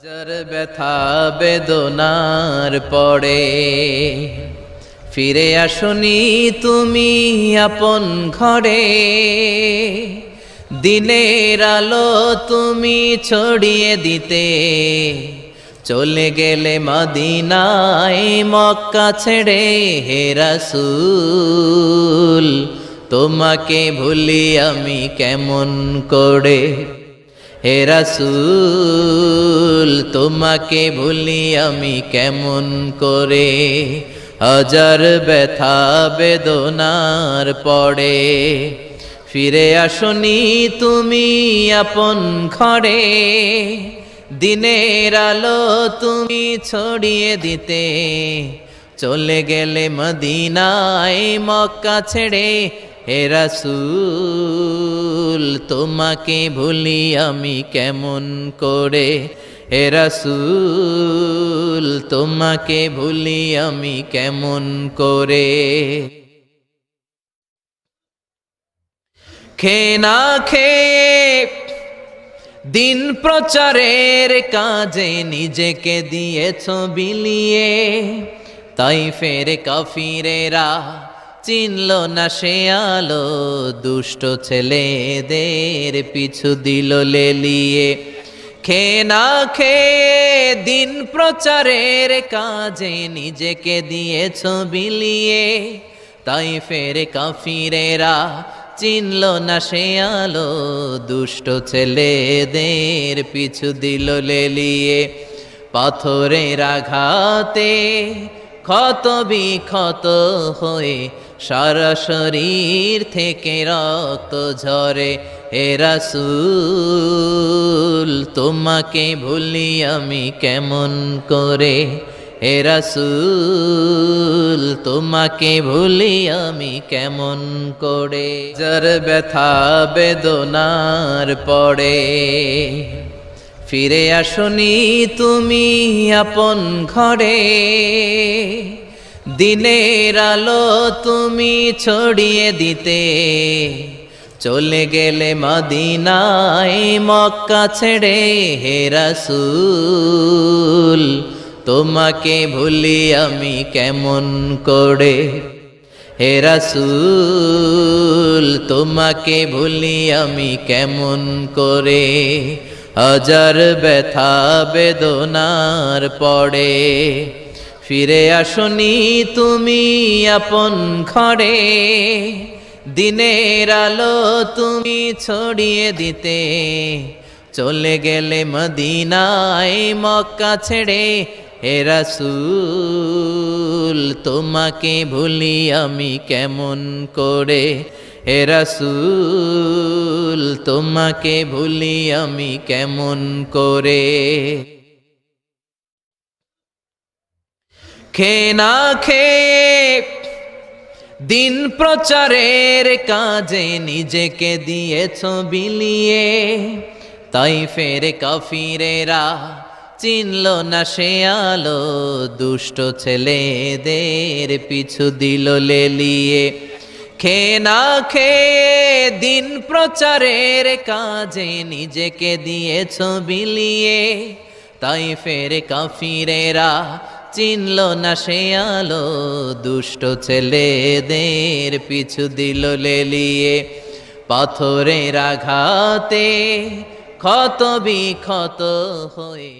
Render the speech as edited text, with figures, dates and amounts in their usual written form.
হাজার ব্যথা বেদনার পরে ফিরে আসনি তুমি আপন ঘরে। দিনের আলো তুমি ছড়িয়ে দিতে চলে গেলে মদিনায় মক্কা ছেড়ে। হে রাসূল তোমাকে ভুলি আমি কেমন করে। হে রাসূল তোমাকে ভুলি আমি কেমন করে। হাজার ব্যথা বেদনার পরে ফিরে আসনি তুমি আপন ঘরে। দিনের আলো তুমি ছড়িয়ে দিতে চলে গেলে মদিনায় মক্কা ছেড়ে। হে রাসূল তোমাকে ভুলি আমি কেমন করে। হে রাসূল তোমাকে ভুলি আমি কেমন করে। খেয়ে না খেয়ে দিন প্রচারের কাজে নিজেকে দিয়েছ বিলিয়ে। তাইফের কাফিরেরা চিনল না সে আলো, দুষ্ট ছেলেদের পিছু দিল লেলিয়ে। খেয়ে না খেয়ে দিন প্রচারের কাজে নিজেকে দিয়েছ বিলিয়ে। তাইফের কাফিরেরা চিনল না সে আলো, দুষ্ট ছেলেদের পিছু দিল লেলিয়ে। পাথরের আঘাতে ক্ষত বিক্ষত হয়ে সারা শরীর থেকে রক্ত ঝরে। হে রাসূল তোমাকে ভুলি আমি কেমন করে। হে রাসূল তোমাকে ভুলি আমি কেমন করে। যার ব্যথা বেদনার পরে ফিরে আসনি তুমি আপন ঘরে। দিনের আলো তুমি ছড়িয়ে দিতে চলে গেলে মদিনায় মক্কা ছেড়ে। হে রাসূল তোমাকে ভুলি আমি কেমন করে। হে রাসূল তোমাকে ভুলি আমি কেমন করে। হাজার ব্যথা বেদনার পরে ফিরে আসনি তুমি আপন ঘরে। দিনের আলো তুমি ছড়িয়ে দিতে চলে গেলে মদিনায় মক্কা ছেড়ে। হে রাসূল তোমাকে ভুলি আমি কেমন করে। হে রাসূল তোমাকে ভুলি আমি কেমন করে। খেয়ে না খেয়ে দিন প্রচারের কাজে নিজেকে দিয়েছ বিলিয়ে। তাইফের কাফিরেরা চিনল না সে আলো, দুষ্ট ছেলেদের পিছু দিল লেলিয়ে। খেয়ে না খেয়ে দিন প্রচারের কাজে নিজেকে দিয়েছ বিলিয়ে। তাইফের কাফিরেরা চিনল না সে আলো, দুষ্ট ছেলেদের পিছু দিল লেলিয়ে। পাথরের আঘাতে ক্ষত বিক্ষত হয়ে